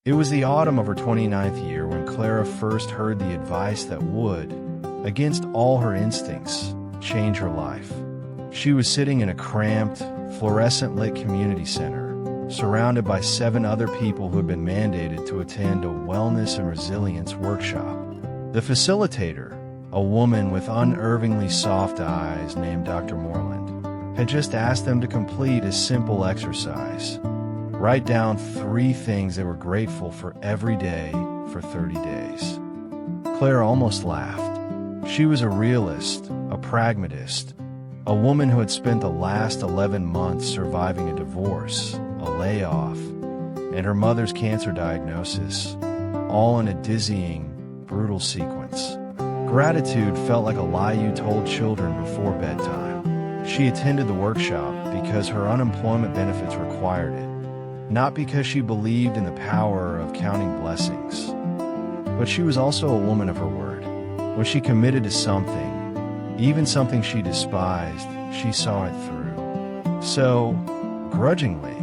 It was the autumn of her 29th year when Clara first heard the advice that would, against all her instincts, change her life. She was sitting in a cramped, fluorescent-lit community center, surrounded by 7 other people who had been mandated to attend a wellness and resilience workshop. The facilitator, a woman with unervingly soft eyes named Dr. Moreland, had just asked them to complete a simple exercise. Write down 3 things they were grateful for every day for 30 days. Clara almost laughed. She was a realist, a pragmatist, a woman who had spent the last 11 months surviving a divorce, a layoff, and her mother's cancer diagnosis, all in a dizzying, brutal sequence. Gratitude felt like a lie you told children before bedtime. She attended the workshop because her unemployment benefits required it, not because she believed in the power of counting blessings. But she was also a woman of her word. When she committed to something, even something she despised, she saw it through. So, grudgingly,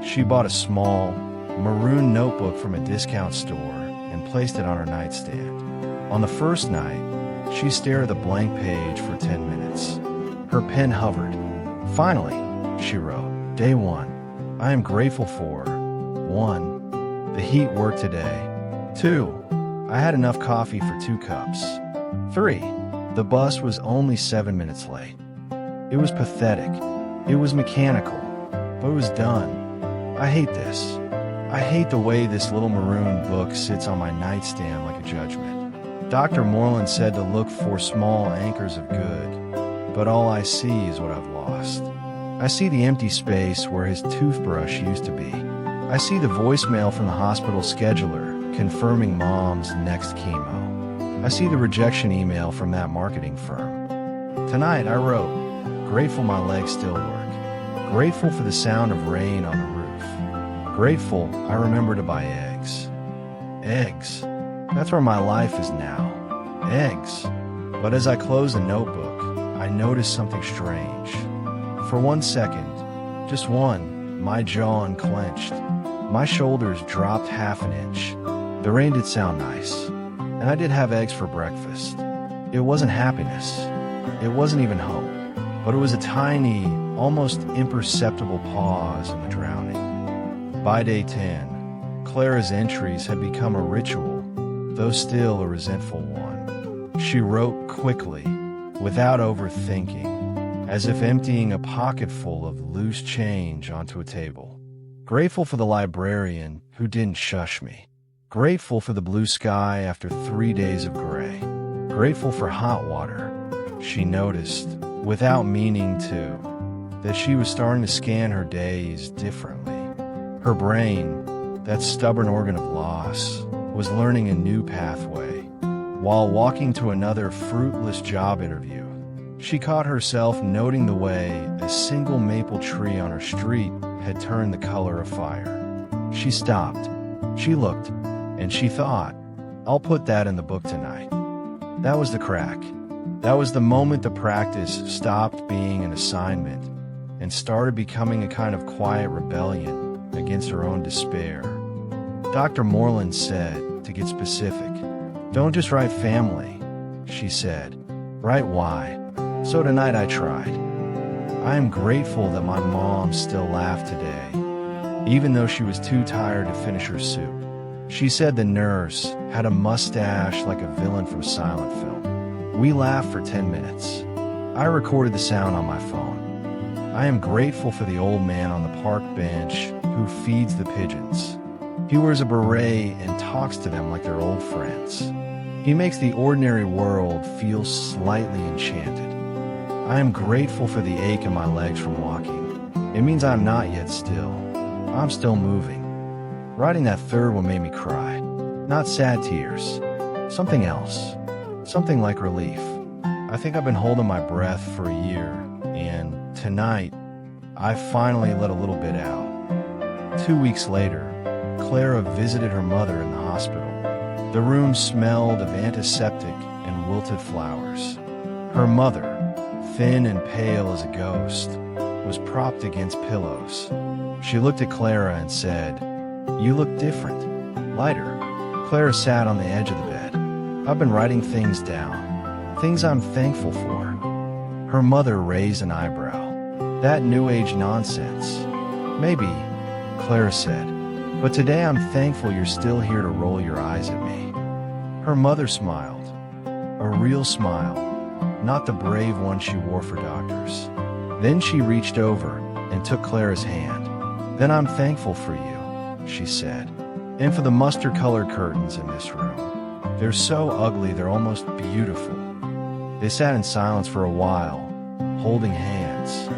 she bought a small, maroon notebook from a discount store and placed it on her nightstand. On the first night, she stared at the blank page for 10 minutes. Her pen hovered. Finally, she wrote, Day 1. I am grateful for 1. The heat worked today. 2. I had enough coffee for 2 cups. 3. The bus was only 7 minutes late. It was pathetic. It was mechanical. But it was done. I hate this. I hate the way this little maroon book sits on my nightstand like a judgment. Dr. Moreland said to look for small anchors of good, but all I see is what I've lost. I see the empty space where his toothbrush used to be. I see the voicemail from the hospital scheduler confirming Mom's next chemo. I see the rejection email from that marketing firm. Tonight I wrote, grateful my legs still work. Grateful for the sound of rain on the roof. Grateful I remember to buy eggs. Eggs. That's where my life is now. Eggs. But as I closed the notebook, I noticed something strange. For 1 second, just one, my jaw unclenched. My shoulders dropped half an inch. The rain did sound nice, and I did have eggs for breakfast. It wasn't happiness. It wasn't even hope. But it was a tiny, almost imperceptible pause in the drowning. By day 10, Clara's entries had become a ritual, though still a resentful one. She wrote quickly, without overthinking, as if emptying a pocketful of loose change onto a table. Grateful for the librarian who didn't shush me. Grateful for the blue sky after 3 days of gray. Grateful for hot water. She noticed, without meaning to, that she was starting to scan her days differently. Her brain, that stubborn organ of loss, was learning a new pathway. While walking to another fruitless job interview, she caught herself noting the way a single maple tree on her street had turned the color of fire. She stopped, she looked, and she thought, I'll put that in the book tonight. That was the crack. That was the moment the practice stopped being an assignment and started becoming a kind of quiet rebellion against her own despair. Dr. Moreland said, to get specific, don't just write family, she said, write why. So tonight I tried. I am grateful that my mom still laughed today, even though she was too tired to finish her soup. She said the nurse had a mustache like a villain from silent film. We laughed for 10 minutes. I recorded the sound on my phone. I am grateful for the old man on the park bench who feeds the pigeons. He wears a beret and talks to them like they're old friends. He makes the ordinary world feel slightly enchanted. I am grateful for the ache in my legs from walking. It means I'm not yet still. I'm still moving. Writing that third one made me cry. Not sad tears. Something else. Something like relief. I think I've been holding my breath for a year, and tonight, I finally let a little bit out. 2 weeks later, Clara visited her mother in the hospital. The room smelled of antiseptic and wilted flowers. Her mother, thin and pale as a ghost, was propped against pillows. She looked at Clara and said, "You look different. lighter. Clara sat on the edge of the bed. I've been writing things down, things I'm thankful for. Her mother raised an eyebrow. That New Age nonsense. Maybe, Clara said, but today I'm thankful you're still here to roll your eyes at me. Her mother smiled. A real smile, not the brave one she wore for doctors. Then she reached over and took Clara's hand. Then I'm thankful for you, she said, and for the mustard-colored curtains in this room. They're so ugly, they're almost beautiful. They sat in silence for a while, holding hands,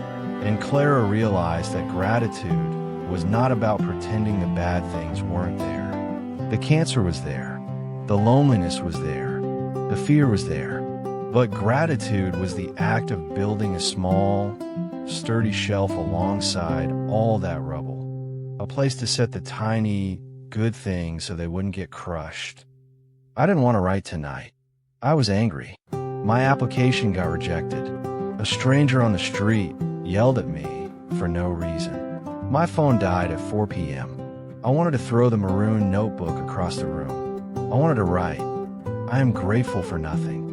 and Clara realized that gratitude was not about pretending the bad things weren't there. The cancer was there, the loneliness was there, the fear was there, but gratitude was the act of building a small, sturdy shelf alongside all that rubble, a place to set the tiny, good things so they wouldn't get crushed. I didn't want to write tonight. I was angry. My application got rejected. A stranger on the street yelled at me for no reason. My phone died at 4 p.m. I wanted to throw the maroon notebook across the room. I wanted to write, I am grateful for nothing.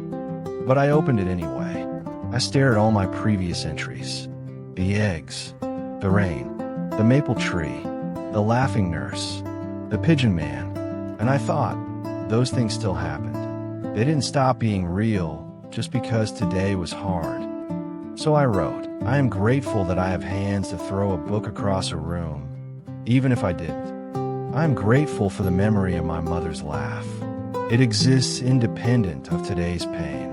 But I opened it anyway. I stared at all my previous entries. The eggs, the rain, the maple tree, the laughing nurse, the pigeon man, and I thought, those things still happened. They didn't stop being real just because today was hard. So I wrote, I am grateful that I have hands to throw a book across a room, even if I didn't. I am grateful for the memory of my mother's laugh. It exists independent of today's pain.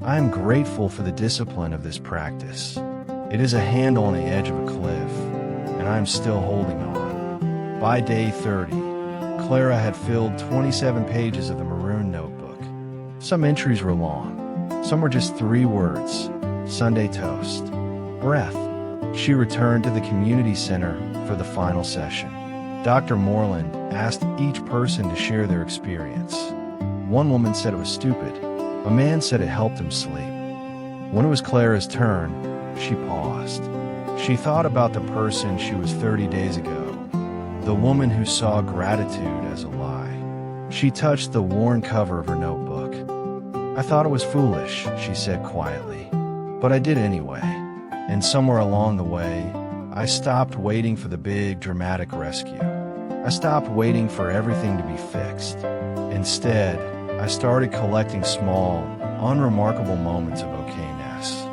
I am grateful for the discipline of this practice. It is a hand on the edge of a cliff, and I am still holding on. By day 30, Clara had filled 27 pages of the maroon notebook. Some entries were long. Some were just 3 words: Sunday toast, breath. She returned to the community center for the final session. Dr. Moreland asked each person to share their experience. One woman said it was stupid. A man said it helped him sleep. When it was Clara's turn, she paused. She thought about the person she was 30 days ago, the woman who saw gratitude as a lie. She touched the worn cover of her notebook. I thought it was foolish, she said quietly, but I did anyway. And somewhere along the way, I stopped waiting for the big, dramatic rescue. I stopped waiting for everything to be fixed. Instead, I started collecting small, unremarkable moments of okayness.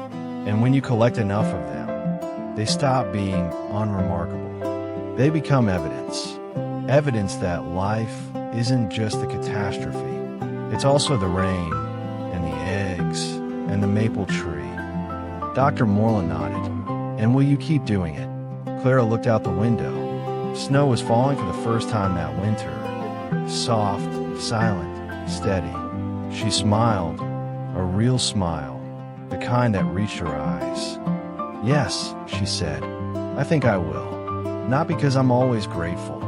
And when you collect enough of them, they stop being unremarkable. They become evidence. Evidence that life isn't just the catastrophe. It's also the rain, and the eggs, and the maple tree. Dr. Moreland nodded. And will you keep doing it? Clara looked out the window. Snow was falling for the first time that winter. Soft, silent, steady. She smiled, a real smile, the kind that reached her eyes. Yes, she said, I think I will. Not because I'm always grateful,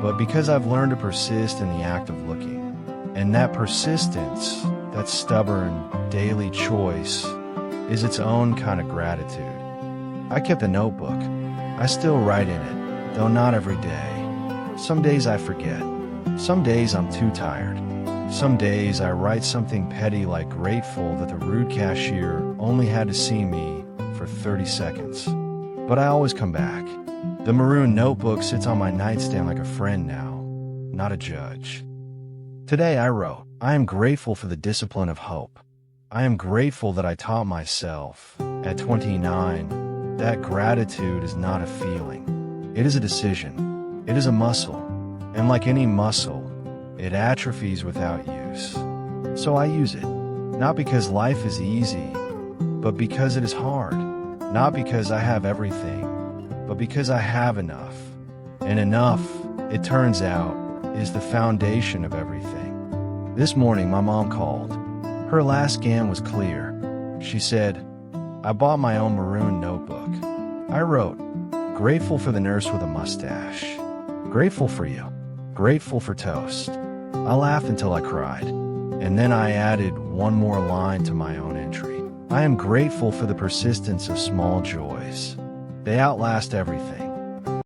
but because I've learned to persist in the act of looking. And that persistence, that stubborn, daily choice, is its own kind of gratitude. I kept a notebook. I still write in it, though not every day. Some days I forget. Some days I'm too tired. Some days I write something petty like grateful that the rude cashier only had to see me for 30 seconds. But I always come back. The maroon notebook sits on my nightstand like a friend now, not a judge. Today I wrote, I am grateful for the discipline of hope. I am grateful that I taught myself, at 29, that gratitude is not a feeling. It is a decision. It is a muscle. And like any muscle, it atrophies without use. So I use it, not because life is easy, but because it is hard. Not because I have everything, but because I have enough. And enough, it turns out, is the foundation of everything. This morning, my mom called. Her last scan was clear. She said, I bought my own maroon notebook. I wrote, grateful for the nurse with a mustache. Grateful for you. Grateful for toast. I laughed until I cried. And then I added one more line to my own entry. I am grateful for the persistence of small joys. They outlast everything.